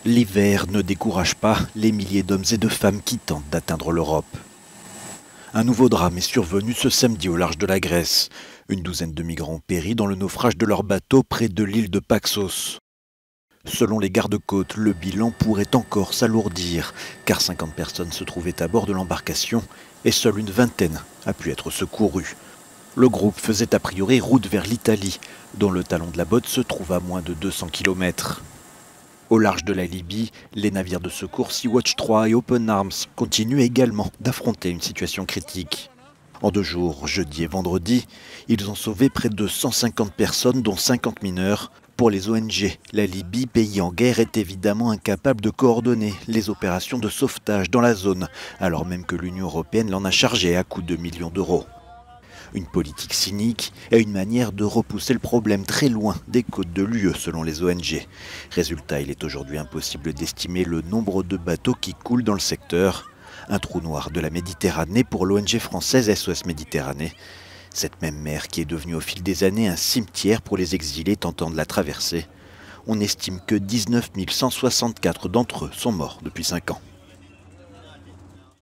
L'hiver ne décourage pas les milliers d'hommes et de femmes qui tentent d'atteindre l'Europe. Un nouveau drame est survenu ce samedi au large de la Grèce. Une douzaine de migrants ont péri dans le naufrage de leur bateau près de l'île de Paxos. Selon les gardes-côtes, le bilan pourrait encore s'alourdir, car 50 personnes se trouvaient à bord de l'embarcation et seule une vingtaine a pu être secourue. Le groupe faisait a priori route vers l'Italie, dont le talon de la botte se trouve à moins de 200 km. Au large de la Libye, les navires de secours Sea-Watch 3 et Open Arms continuent également d'affronter une situation critique. En 2 jours, jeudi et vendredi, ils ont sauvé près de 150 personnes, dont 50 mineurs. Pour les ONG, la Libye, pays en guerre, est évidemment incapable de coordonner les opérations de sauvetage dans la zone, alors même que l'Union européenne l'en a chargé à coût de millions d'euros. Une politique cynique et une manière de repousser le problème très loin des côtes de l'UE selon les ONG. Résultat, il est aujourd'hui impossible d'estimer le nombre de bateaux qui coulent dans le secteur. Un trou noir de la Méditerranée pour l'ONG française SOS Méditerranée. Cette même mer qui est devenue au fil des années un cimetière pour les exilés tentant de la traverser. On estime que 19 164 d'entre eux sont morts depuis 5 ans.